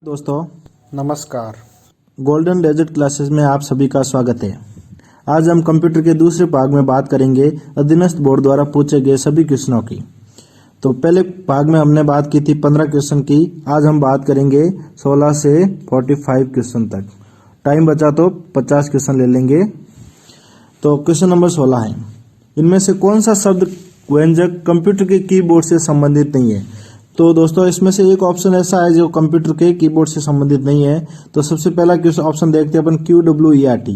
दोस्तों नमस्कार। Golden desert classes में आप सभी का स्वागत है। आज हम कंप्यूटर के दूसरे भाग में बात करेंगे अधीनस्थ बोर्ड द्वारा पूछे गए सभी क्वेश्चनों की। तो पहले भाग में हमने बात की थी 15 क्वेश्चन की। आज हम बात करेंगे 16 से 45 क्वेश्चन तक। टाइम बचा तो 50 क्वेश्चन ले लेंगे। तो क्वेश्चन नंबर 16 है, इनमें से कौन सा शब्द व्यंजक कंप्यूटर के कीबोर्ड से संबंधित नहीं है। तो दोस्तों इसमें से एक ऑप्शन ऐसा है जो कंप्यूटर के कीबोर्ड से संबंधित नहीं है। तो सबसे पहला ऑप्शन देखते हैं अपन QWERT।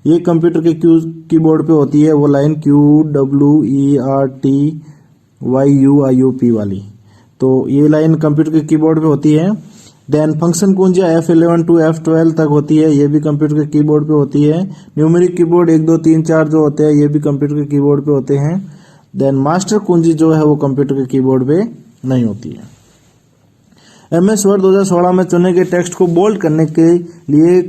ये कंप्यूटर के कीबोर्ड पे होती है वो लाइन QWERTYUIUP वाली। तो ये लाइन कंप्यूटर के कीबोर्ड पे होती है। Then function कुंजियां F11 to F12 तक होती है, ये भी कंप्यूटर के कीबोर्ड पे होती है। न्यूमेरिक कीबोर्ड 1 2 3 4 जो होते हैं ये भी कंप्यूटर के कीबोर्ड पे होते हैं। देन मास्टर कुंजी जो है वो कंप्यूटर के कीबोर्ड पे नहीं होती है। MS वर्ड 2016 में चुने गए टेक्स्ट को बोल्ड करने के लिए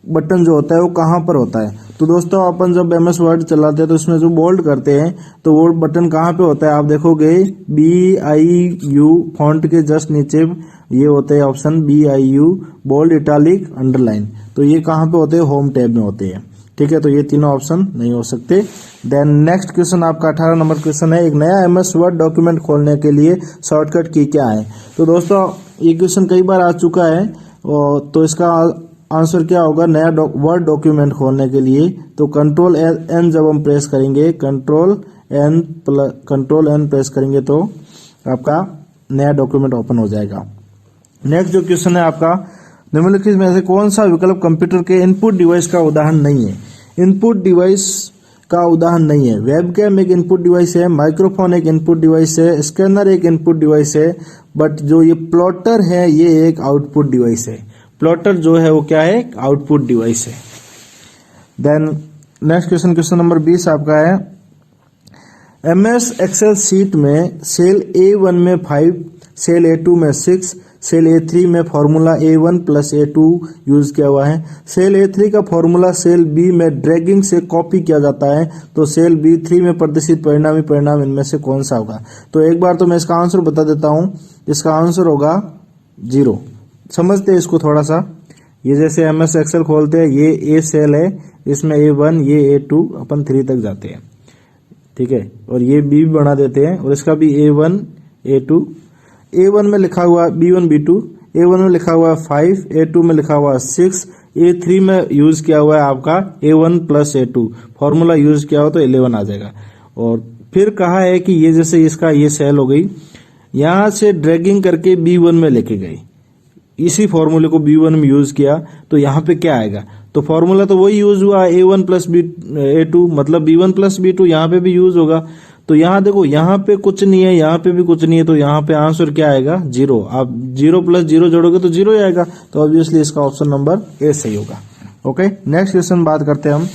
बटन जो होता है वो कहां पर होता है। तो दोस्तों अपन जब MS वर्ड चलाते हैं तो इसमें जो बोल्ड करते हैं तो वो बटन कहां पे होता है आप देखोगे BIU फॉन्ट के जस्ट नीचे ये होते हैं option BIU bold italic underline. तो ये कहां पे होते हैं, होम टैब में होते हैं। ठीक है, तो ये तीनों ऑप्शन नहीं हो सकते। देन नेक्स्ट क्वेश्चन आपका 18 नंबर क्वेश्चन है, एक नया MS वर्ड डॉक्यूमेंट खोलने के लिए शॉर्टकट की क्या है। तो दोस्तों ये क्वेश्चन कई बार आ चुका है और तो इसका आंसर क्या होगा, नया वर्ड डॉक्यूमेंट खोलने के लिए तो कंट्रोल N जब हम प्रेस करेंगे, कंट्रोल N प्रेस करेंगे तो आपका नया डॉक्यूमेंट ओपन हो जाएगा। नेक्स्ट जो क्वेश्चन है आपका, निम्नलिखित में से कौन सा विकल्प कंप्यूटर के इनपुट डिवाइस का उदाहरण नहीं है। इनपुट डिवाइस का उदाहरण नहीं है। वेबकैम एक इनपुट डिवाइस है, माइक्रोफोन एक इनपुट डिवाइस है, स्कैनर एक इनपुट डिवाइस है, बट जो ये प्लॉटर है ये एक आउटपुट डिवाइस है। प्लॉटर जो है वो क्या है, आउटपुट डिवाइस है। देन नेक्स्ट क्वेश्चन नंबर 20 आपका है, MS एक्सेल सीट में सेल A1 में 5, सेल A2 में 6, सेल A3 में formula A1 plus A2 use किया हुआ है। सेल A3 का फॉर्मूला सेल B में ड्रैगिंग से कॉपी किया जाता है। तो सेल B3 में प्रदर्शित परिणाम इनमें से कौन सा होगा। तो एक बार तो मैं इसका आंसर बता देता हूं, इसका आंसर होगा 0। समझते हैं इसको थोड़ा सा। ये जैसे MS एक्सेल खोलते हैं, ये A सेल है, इसमें A1 ये A2 अपन 3 तक जाते हैं। ठीक है, और ये B भी बना देते हैं और इसका भी A1 A2, A1 में लिखा हुआ B1 B2, A1 में लिखा हुआ 5, A2 में लिखा हुआ 6, A3 में यूज किया हुआ है आपका A1 plus A2, formula use किया हो तो 11 आ जाएगा। और फिर कहा है कि ये जैसे इसका ये सेल हो गई, यहां से ड्रैगिंग करके B1 में लेके गई, इसी फॉर्मूले को B1 में यूज किया तो यहाँ पे क्या आएगा। तो फॉर्मूला तो वही यूज हुआ A1 प्लस A2, मतलब B1 प्लस B2 यहाँ पे भी यूज होगा। तो यहाँ देखो, यहाँ पे कुछ नहीं है, यहाँ पे भी कुछ नहीं है, तो यहाँ पे आंसर क्या आएगा, 0। आप 0 प्लस 0 जोड़ोगे तो 0 ही आएगा। तो ऑब्वियसली इसका ऑप्शन नंबर A सही होगा। ओके, नेक्स्ट क्वेश्चन बात करते हैं हम,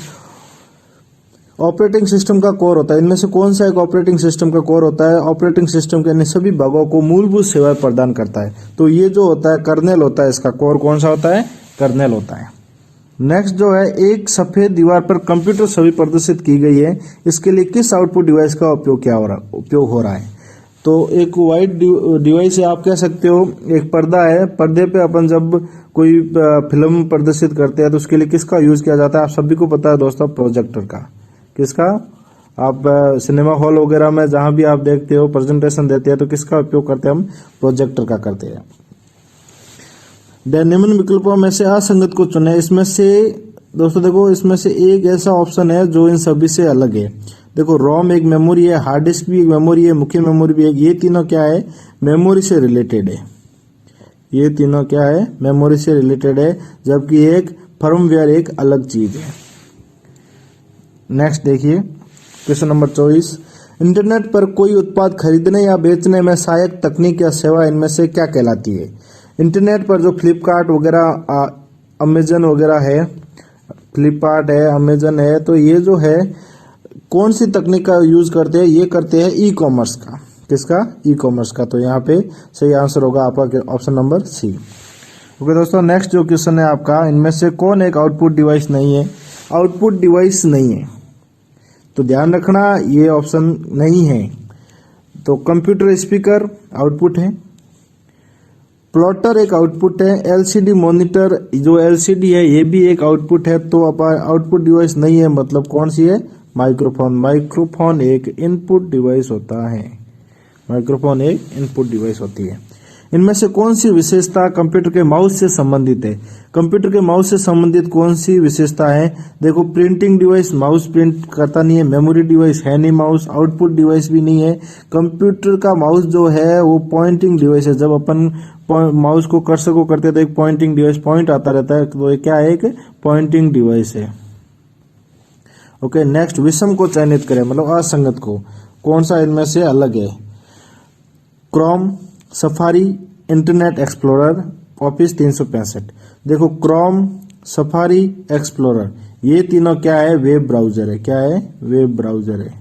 ऑपरेटिंग सिस्टम का कोर होता है। इनमें से कौन सा एक ऑपरेटिंग सिस्टम का कोर होता है। ऑपरेटिंग सिस्टम के अन्य सभी भागों को मूलभूत सेवाएं प्रदान करता है। तो ये जो होता है कर्नेल होता है, इसका कोर कौन सा होता है, कर्नेल होता है। नेक्स्ट जो है, एक सफेद दीवार पर कंप्यूटर छवि प्रदर्शित की गई है, इसके लिए किस आउटपुट डिवाइस का उपयोग हो रहा है। तो एक वाइट डिवाइस है, आप कह सकते हो एक पर्दा है, पर्दे पे अपन जब कोई फिल्म प्रदर्शित करते हैं तो उसके लिए किसका यूज किया जाता है, आप सभी को पता है दोस्तों, प्रोजेक्टर का। किसका, आप सिनेमा हॉल वगैरह में जहां भी आप देखते हो प्रेजेंटेशन देते हैं तो किसका उपयोग करते हैं हम, प्रोजेक्टर का करते हैं। निम्न विकल्पों में से असंगत को चुने। इसमें से दोस्तों देखो, इसमें से एक ऐसा ऑप्शन है जो इन सभी से अलग है। देखो, रोम एक मेमोरी है, हार्ड डिस्क भी एक मेमोरी है, मुख्य मेमोरी भी है। ये तीनों क्या है, मेमोरी से रिलेटेड है। ये तीनों क्या है, मेमोरी से रिलेटेड है, जबकि एक फर्मवेयर एक अलग चीज है। नेक्स्ट देखिए क्वेश्चन नंबर 24, इंटरनेट पर कोई उत्पाद खरीदने या बेचने में सहायक तकनीक या सेवा इनमें से क्या कहलाती है। इंटरनेट पर जो फ्लिपकार्ट वगैरह, अमेजन वगैरह है, फ्लिपकार्ट है, अमेजन है, तो ये जो है कौन सी तकनीक का यूज करते हैं, ये करते हैं ई कॉमर्स का। किसका, ई कॉमर्स का। तो यहाँ पे सही आंसर होगा आपका ऑप्शन नंबर C। ओके दोस्तों, नेक्स्ट जो क्वेश्चन है आपका, इनमें से कौन एक आउटपुट डिवाइस नहीं है। आउटपुट डिवाइस नहीं है तो ध्यान रखना ये ऑप्शन नहीं है। तो कंप्यूटर स्पीकर आउटपुट है, प्लॉटर एक आउटपुट है, एलसीडी मॉनिटर जो एलसीडी है ये भी एक आउटपुट है। तो अब आउटपुट डिवाइस नहीं है, मतलब कौन सी है? माइक्रोफोन। माइक्रोफोन एक इनपुट डिवाइस होता है। माइक्रोफोन एक इनपुट डिवाइस होती है। इनमें से कौन सी विशेषता कंप्यूटर के माउस से संबंधित है? कंप्यूटर के माउस से संबंधित कौन सी विशेषता है? देखो, प्रिंटिंग डिवाइस, माउस प्रिंट करता नहीं है। मेमोरी डिवाइस है नहीं माउस। आउटपुट डिवाइस भी नहीं है। कंप्यूटर का माउस जो है वो पॉइंटिंग डिवाइस है। जब अपन माउस को कर्सर को करते हैं तो एक पॉइंटिंग डिवाइस पॉइंट आता रहता है, तो ये क्या है? एक पॉइंटिंग डिवाइस है। ओके, नेक्स्ट, विषम को चयनित करें, मतलब असंगत को। कौन सा इनमें से अलग है? Chrome, safari, internet explorer, office 365। देखो, क्रोम, सफारी, एक्सप्लोरर, ये तीनों क्या है? वेब ब्राउजर है। क्या है? वेब ब्राउजर है।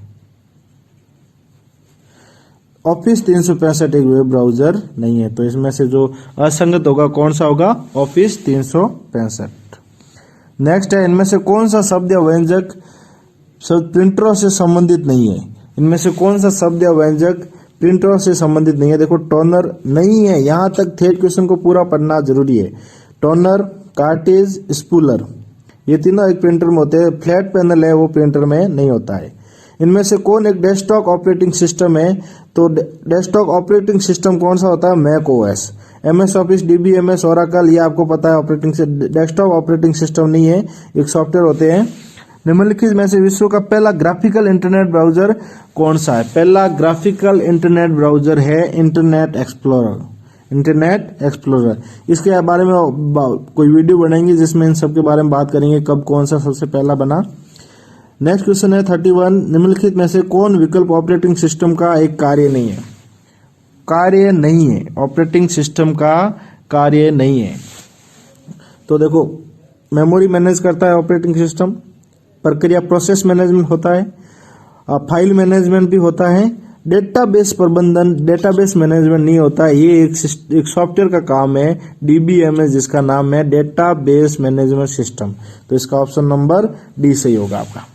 ऑफिस 365 एक वेब ब्राउजर नहीं है। तो इसमें से जो असंगत होगा कौन सा होगा? ऑफिस 365। नेक्स्ट है, इनमें से कौन सा शब्द या व्यंजक प्रिंटरों से संबंधित नहीं है? इनमें से कौन सा शब्द या व्यंजक प्रिंटरों से संबंधित नहीं है? देखो, टोनर नहीं है। यहां तक थेट क्वेश्चन को पूरा पढ़ना जरूरी है। टोनर, कार्टेज, स्पूलर, ये तीनों एक प्रिंटर में होते हैं। फ्लैट पैनल है वो प्रिंटर में नहीं होता है। इनमें से कौन एक डेस्कटॉप ऑपरेटिंग सिस्टम है? तो डेस्कटॉप ऑपरेटिंग सिस्टम कौन सा होता है? Mac OS. MS Office, DBMS, Oracle, ये आपको पता है ऑपरेटिंग से। डेस्कटॉप ऑपरेटिंग सिस्टम नहीं है, एक सॉफ्टवेयर होते हैं। निम्नलिखित में से विश्व का पहला ग्राफिकल इंटरनेट ब्राउजर कौन सा है? पहला ग्राफिकल इंटरनेट ब्राउजर है इंटरनेट एक्सप्लोरर। इंटरनेट एक्सप्लोरर, इसके बारे में कोई वीडियो बनाएंगे जिसमें इन सब के बारे में बात करेंगे, कब कौन सा सबसे पहला बना। नेक्स्ट क्वेश्चन है 31, निम्नलिखित में से कौन विकल्प ऑपरेटिंग सिस्टम का एक कार्य नहीं है? कार्य नहीं है, ऑपरेटिंग सिस्टम का कार्य नहीं है। तो देखो, मेमोरी मैनेज करता है ऑपरेटिंग सिस्टम, प्रक्रिया प्रोसेस मैनेजमेंट होता है, फाइल मैनेजमेंट भी होता है, डेटाबेस प्रबंधन, डेटाबेस मैनेजमेंट नहीं होता है। ये एक सॉफ्टवेयर का काम है, डीबीएमएस, जिसका नाम है डेटाबेस मैनेजमेंट सिस्टम। तो इसका ऑप्शन नंबर डी सही होगा आपका।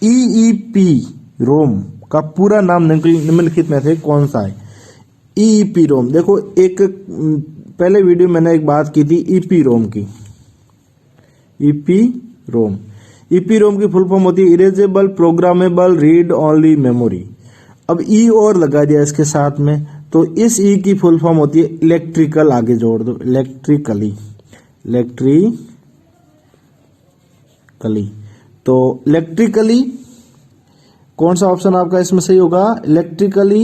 ईईपी रोम का पूरा नाम निम्नलिखित में से कौन सा है? ईईपी रोम, देखो, एक पहले वीडियो मैंने एक बात की थी ईपी रोम की। ईपी रोम, ईपी रोम की फुल फॉर्म होती है erasable programmable read only memory. अब ई और लगा दिया इसके साथ में, तो इस ई की फुल फॉर्म होती है इलेक्ट्रिकल, आगे जोड़ दो इलेक्ट्रिकली। तो इलेक्ट्रिकली कौन सा ऑप्शन आपका इसमें सही होगा? Electrically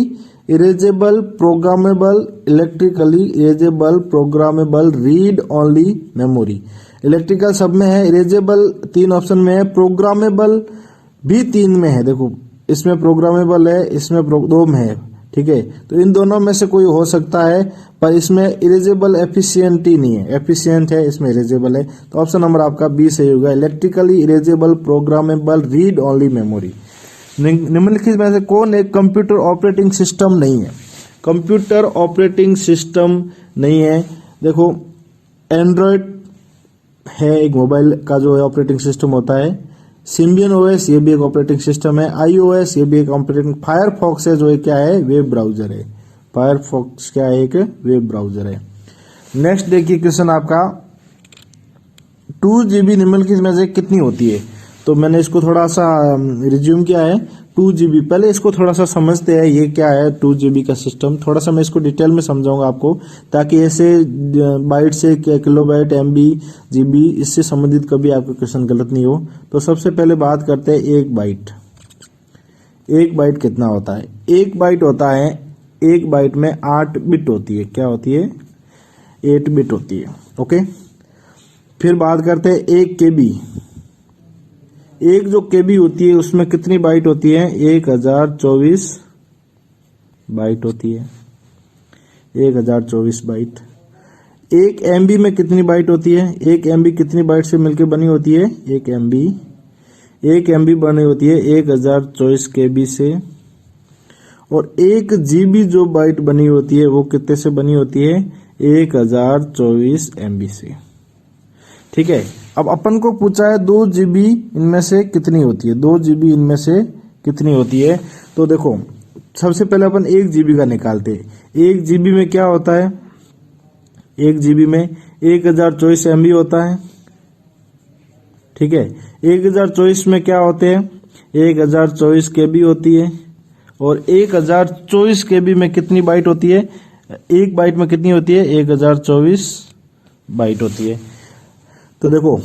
erasable programmable, electrically erasable programmable read only memory. Electrical सब में है, इरेजेबल 3 ऑप्शन में है, प्रोग्रामेबल भी 3 में है। देखो, इसमें प्रोग्रामेबल है, इसमें 2 में है, ठीक है। तो इन दोनों में से कोई हो सकता है, पर इसमें इरेजेबल एफिशिएंट ही नहीं है, एफिशिएंट है, इसमें इरेजेबल है। तो ऑप्शन नंबर आपका बी सही होगा, electrically erasable programmable read only memory. निम्नलिखित में से कौन एक कंप्यूटर ऑपरेटिंग सिस्टम नहीं है? कंप्यूटर ऑपरेटिंग सिस्टम नहीं है। देखो, एंड्रॉयड है, एक मोबाइल का जो है ऑपरेटिंग सिस्टम होता है। सिम्बियन ओएस, ये भी एक ऑपरेटिंग सिस्टम है। आईओएस, ये भी एक ऑपरेटिंग। फायरफॉक्स है, जो है क्या है? वेब ब्राउजर है। फायरफॉक्स क्या है? एक वेब ब्राउजर है। नेक्स्ट देखिए क्वेश्चन आपका, 2GB निम्नलिखित में से कितनी होती है? तो मैंने इसको थोड़ा सा रिज्यूम किया है। 2GB, पहले इसको थोड़ा सा समझते हैं, ये क्या है 2GB का सिस्टम। थोड़ा सा मैं इसको डिटेल में समझाऊंगा आपको, ताकि ऐसे बाइट से किलोबाइट, MB, GB, इससे संबंधित कभी आपका क्वेश्चन गलत नहीं हो। तो सबसे पहले बात करते हैं 1 बाइट। 1 बाइट कितना होता है? 1 बाइट होता है, 1 बाइट में 8 बिट होती है। क्या होती है? 8 बिट होती है। ओके, फिर बात करते हैं 1 KB। एक जो केबी होती है उसमें कितनी बाइट होती है? 1024 बाइट होती है। 1024 बाइट। 1 MB में कितनी बाइट होती है? 1 MB कितनी बाइट से मिलकर बनी होती है? 1 MB बनी होती है 1024 KB से। और 1 GB जो बाइट बनी होती है वो कितने से बनी होती है? 1024 MB से। ठीक है, अब अपन को पूछा है 2 GB इनमें से कितनी होती है? 2 GB इनमें से कितनी होती है? तो देखो, सबसे पहले अपन 1 GB का निकालते हैं। 1 GB में क्या होता है? 1 जीबी में 1024 MB होता है। ठीक है, 1024 में क्या होते हैं, 1024 KB होती है, और 1024 KB में कितनी बाइट होती है, एक बाइट में कितनी होती है, 1024 बाइट होती है। तो देखो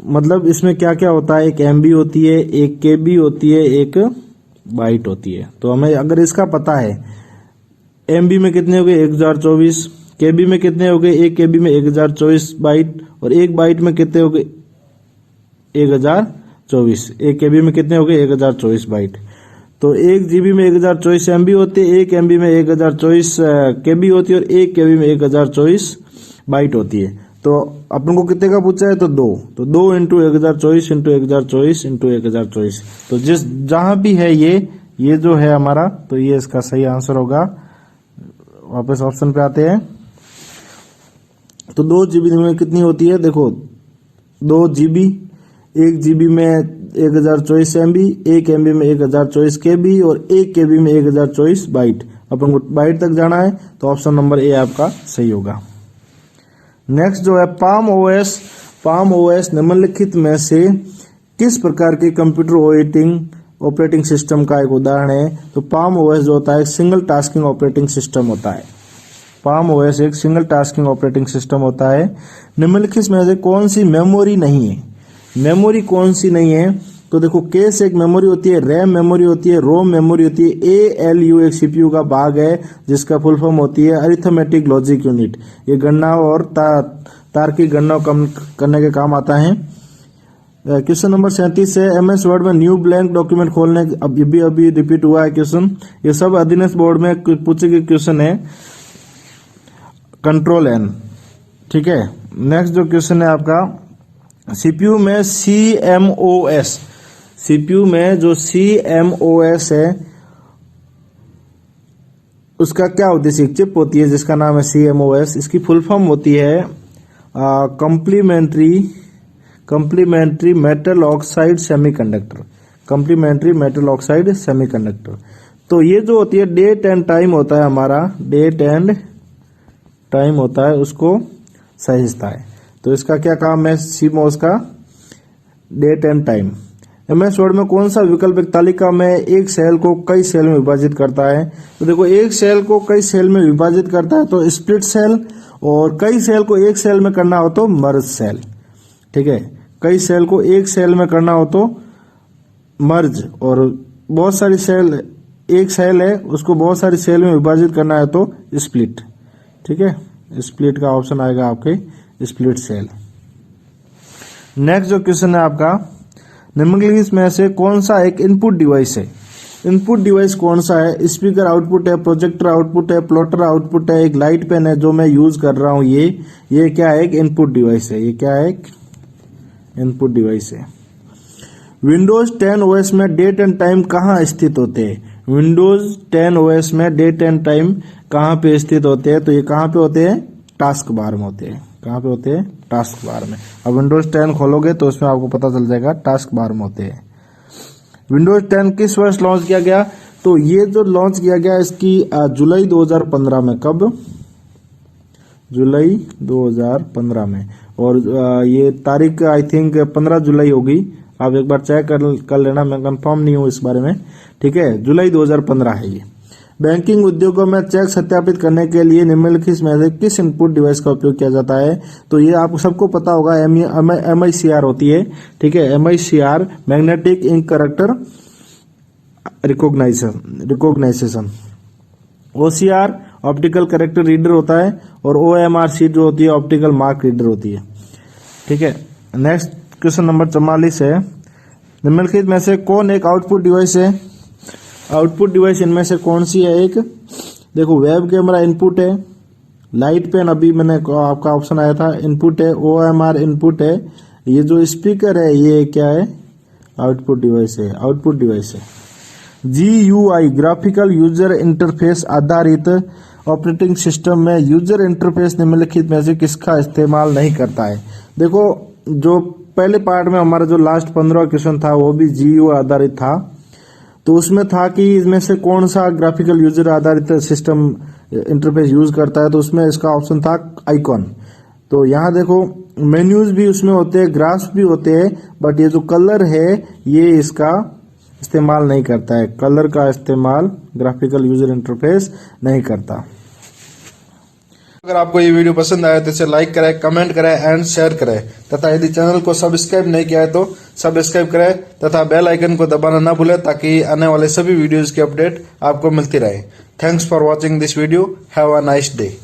मतलब इसमें क्या क्या होता है, एक MB होती है, एक KB होती है, एक बाइट होती है। तो हमें अगर इसका पता है MB में कितने हो गए 1024, KB में कितने हो गए, एक KB में 1024 बाइट, और एक बाइट में कितने हो गए 1024, एक KB में कितने हो गए 1024 बाइट। तो 1 GB में 1024 MB होती है, एक MB में 1024 KB होती है, और एक KB में 1024 बाइट होती है। तो अपन को कितने का पूछा है, तो 2, तो 2 इंटू 1024 इंटू 1024 इंटू 1024। तो जिस जहां भी है ये जो है हमारा, तो ये इसका सही आंसर होगा। वापस ऑप्शन पे आते हैं। तो 2 GB में कितनी होती है, देखो 2 GB, 1 GB में 1024 MB, एक MB में 1024 KB, और एक KB में 1024 बाइट। अपन को बाइट तक जाना है, तो ऑप्शन नंबर ए आपका सही होगा। नेक्स्ट जो है पाम OS निम्नलिखित में से किस प्रकार के कंप्यूटर ऑपरेटिंग सिस्टम का एक उदाहरण है। तो पाम OS जो होता है सिंगल टास्किंग ऑपरेटिंग सिस्टम होता है। पाम OS एक सिंगल टास्किंग ऑपरेटिंग सिस्टम होता है। निम्नलिखित में से कौन सी मेमोरी नहीं है, मेमोरी कौन सी नहीं है, तो देखो केस एक मेमोरी होती है, रैम मेमोरी होती है, रोम मेमोरी होती है, ALU एक CPU का भाग है जिसका फुल फॉर्म होती है अरिथमेटिक लॉजिक यूनिट। ये गणना और तार्किक गणना करने के काम आता है। क्वेश्चन नंबर 37 है MS वर्ड में न्यू ब्लैंक डॉक्यूमेंट खोलने, अभी रिपीट हुआ है क्वेश्चन। ये सब अधीनस्थ बोर्ड में पूछे गए क्वेश्चन है, कंट्रोल N। ठीक है, नेक्स्ट जो क्वेश्चन है आपका CPU में जो CMOS है उसका क्या उद्देश्य, एक चिप होती है जिसका नाम है CMOS। इसकी फुल फॉर्म होती है complementary metal oxide semiconductor, complementary metal oxide semiconductor. तो ये जो होती है डेट एंड टाइम होता है हमारा, डेट एंड टाइम होता है, उसको सहेजता है। तो इसका क्या काम है CMOS का, date and time. MS Word में कौन सा विकल्प एक तालिका में एक सेल को कई सेल में विभाजित करता है। तो देखो एक सेल को कई सेल में विभाजित करता है तो स्प्लिट सेल, और कई सेल को एक सेल में करना हो तो मर्ज सेल। ठीक है, कई सेल को एक सेल में करना हो तो मर्ज, और बहुत सारी सेल, एक सेल है उसको बहुत सारी सेल में विभाजित करना है तो स्प्लिट। ठीक है, स्प्लिट का ऑप्शन आएगा आपके, स्प्लिट सेल। नेक्स्ट जो क्वेश्चन है आपका, निम्नलिखित में से कौन सा एक इनपुट डिवाइस है। इनपुट डिवाइस कौन सा है, स्पीकर आउटपुट है, प्रोजेक्टर आउटपुट है, प्लॉटर आउटपुट है, एक लाइट पेन है जो मैं यूज कर रहा हूं, ये क्या है, एक इनपुट डिवाइस है। ये क्या है, एक इनपुट डिवाइस है। विंडोज 10 OS में डेट एंड टाइम कहाँ स्थित होते हैं। विंडोज 10 OS में डेट एंड टाइम कहाँ पे स्थित होते हैं, तो ये कहाँ पे होते हैं, टास्क बार में होते हैं। कहाँ पे होते हैं, टास्क बार में। अब विंडोज 10 खोलोगे तो उसमें आपको पता चल जाएगा टास्क बार में होते हैं। विंडोज 10 किस वर्ष लॉन्च किया गया, तो ये जो लॉन्च किया गया इसकी जुलाई 2015 में। कब, जुलाई 2015 में, और ये तारीख आई थिंक 15 जुलाई होगी। आप एक बार चेक कर लेना, मैं कंफर्म नहीं हूं इस बारे में। ठीक है, जुलाई 2015 है ये। बैंकिंग उद्योगों में चेक सत्यापित करने के लिए निम्नलिखित में से किस इनपुट डिवाइस का उपयोग किया जाता है। तो ये आपको सबको पता होगा, MICR होती है। ठीक है, MICR magnetic ink character recognization. OCR optical character reader होता है, और OMR जो होती है ऑप्टिकल मार्क रीडर होती है। ठीक है, नेक्स्ट क्वेश्चन नंबर 44 है, निम्नलिखित में से कौन एक आउटपुट डिवाइस है। आउटपुट डिवाइस इनमें से कौन सी है, एक देखो वेब कैमरा इनपुट है, लाइट पेन अभी मैंने आपका ऑप्शन आया था इनपुट है, OMR इनपुट है, ये जो स्पीकर है ये क्या है, आउटपुट डिवाइस है, आउटपुट डिवाइस है। GUI ग्राफिकल यूजर इंटरफेस आधारित ऑपरेटिंग सिस्टम में यूजर इंटरफेस निम्नलिखित में से किसका इस्तेमाल नहीं करता है। देखो जो पहले पार्ट में हमारा जो लास्ट 15 क्वेश्चन था वो भी GUI आधारित था, तो उसमें था कि इसमें से कौन सा ग्राफिकल यूजर आधारित सिस्टम इंटरफेस यूज करता है तो उसमें इसका ऑप्शन था आइकॉन। तो यहाँ देखो मेन्यूज भी उसमें होते हैं, ग्राफ्स भी होते हैं, बट ये जो कलर है ये इसका इस्तेमाल नहीं करता है, कलर का इस्तेमाल ग्राफिकल यूजर इंटरफेस नहीं करता। अगर आपको ये वीडियो पसंद आया तो इसे लाइक करें, कमेंट करें एंड शेयर करें तथा यदि चैनल को सब्सक्राइब नहीं किया है तो सब्सक्राइब करें तथा बेल आइकन को दबाना ना भूलें ताकि आने वाले सभी वीडियोस की अपडेट आपको मिलती रहे। Thanks for watching this video. Have a nice day.